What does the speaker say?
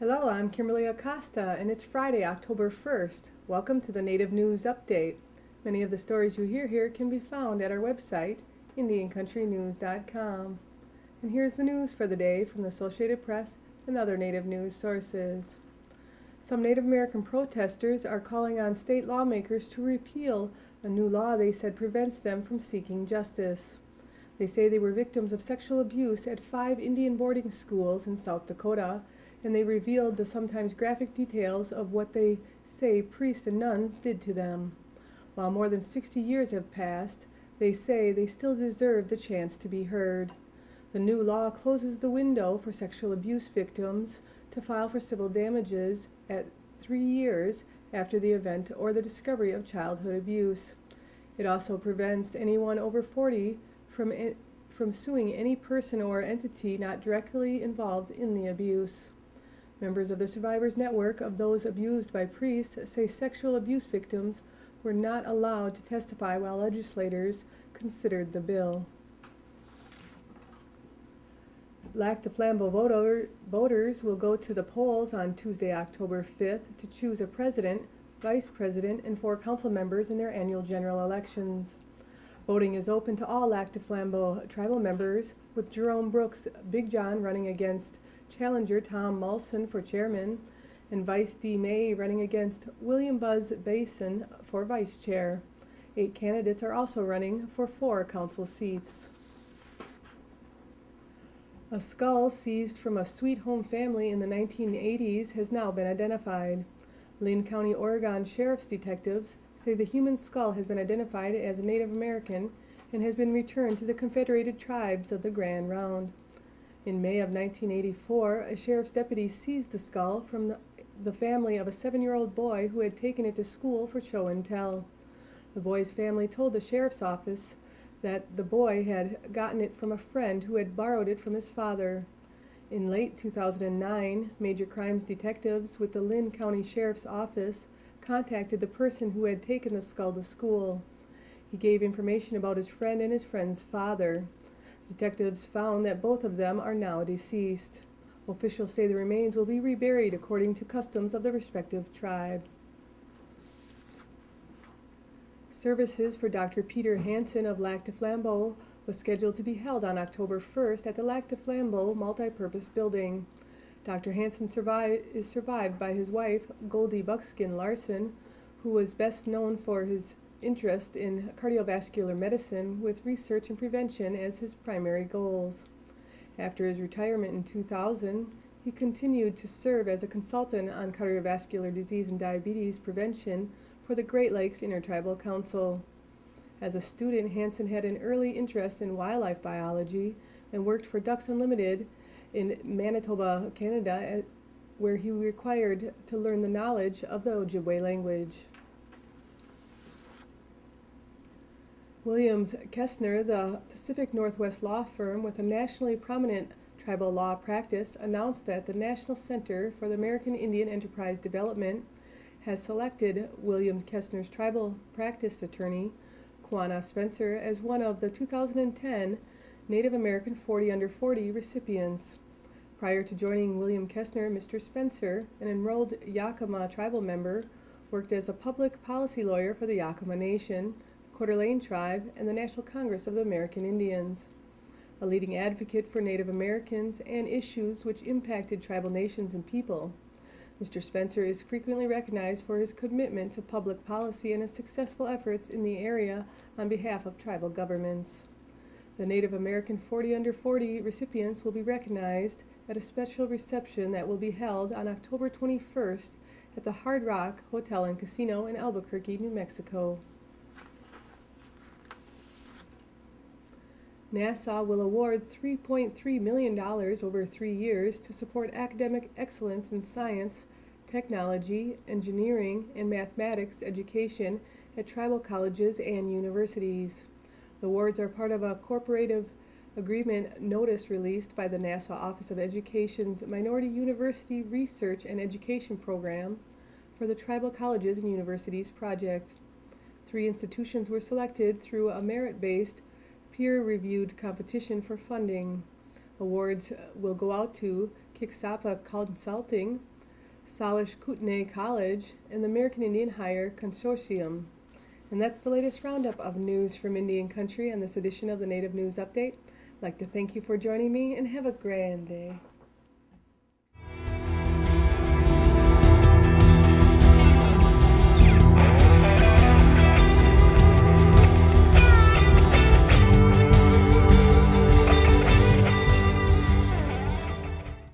Hello, I'm Kimberly Acosta, and it's Friday, October 1st. Welcome to the Native News Update. Many of the stories you hear here can be found at our website, IndianCountryNews.com. And here's the news for the day from the Associated Press and other Native news sources. Some Native American protesters are calling on state lawmakers to repeal a new law they said prevents them from seeking justice. They say they were victims of sexual abuse at 5 Indian boarding schools in South Dakota, and they revealed the sometimes graphic details of what they say priests and nuns did to them. While more than 60 years have passed, they say they still deserve the chance to be heard. The new law closes the window for sexual abuse victims to file for civil damages at 3 years after the event or the discovery of childhood abuse. It also prevents anyone over 40 from suing any person or entity not directly involved in the abuse. Members of the Survivors Network of those abused by priests say sexual abuse victims were not allowed to testify while legislators considered the bill. Lac du Flambeau voters will go to the polls on Tuesday, October 5th to choose a president, vice president, and 4 council members in their annual general elections. Voting is open to all Lac du Flambeau tribal members, with Jerome Brooks Big John running against challenger Tom Mulson for chairman, and Vice D. May running against William Buzz Basin for vice chair. 8 candidates are also running for 4 council seats. A skull seized from a Sweet Home family in the 1980s has now been identified. Linn County, Oregon Sheriff's detectives say the human skull has been identified as a Native American and has been returned to the Confederated Tribes of the Grand Ronde. In May of 1984, a sheriff's deputy seized the skull from the family of a 7-year-old boy who had taken it to school for show and tell. The boy's family told the sheriff's office that the boy had gotten it from a friend who had borrowed it from his father. In late 2009, major crimes detectives with the Linn County Sheriff's Office contacted the person who had taken the skull to school. He gave information about his friend and his friend's father. Detectives found that both of them are now deceased. Officials say the remains will be reburied according to customs of the respective tribe. Services for Dr. Peter Hanson of Lac du Flambeau was scheduled to be held on October 1st at the Lac du Flambeau Multipurpose Building. Dr. Hanson is survived by his wife, Goldie Buckskin Larson, who was best known for his interest in cardiovascular medicine with research and prevention as his primary goals. After his retirement in 2000, he continued to serve as a consultant on cardiovascular disease and diabetes prevention for the Great Lakes Intertribal Council. As a student, Hanson had an early interest in wildlife biology and worked for Ducks Unlimited in Manitoba, Canada, where he was required to learn the knowledge of the Ojibwe language. Williams Kastner, the Pacific Northwest law firm with a nationally prominent tribal law practice, announced that the National Center for the American Indian Enterprise Development has selected William Kastner's tribal practice attorney, Quanah Spencer, as one of the 2010 Native American 40 Under 40 recipients. Prior to joining William Kastner, Mr. Spencer, an enrolled Yakama tribal member, worked as a public policy lawyer for the Yakama Nation, Courte tribe, and the National Congress of the American Indians. A leading advocate for Native Americans and issues which impacted tribal nations and people, Mr. Spencer is frequently recognized for his commitment to public policy and his successful efforts in the area on behalf of tribal governments. The Native American 40 Under 40 recipients will be recognized at a special reception that will be held on October 21st at the Hard Rock Hotel and Casino in Albuquerque, New Mexico. NASA will award $3.3 million over 3 years to support academic excellence in science, technology, engineering, and mathematics education at tribal colleges and universities. The awards are part of a cooperative agreement notice released by the NASA Office of Education's Minority University Research and Education Program for the Tribal Colleges and Universities project. 3 institutions were selected through a merit-based peer-reviewed competition for funding. Awards will go out to Kicksapa Consulting, Salish Kootenai College, and the American Indian Hire Consortium. And that's the latest roundup of news from Indian Country on this edition of the Native News Update. I'd like to thank you for joining me and have a grand day.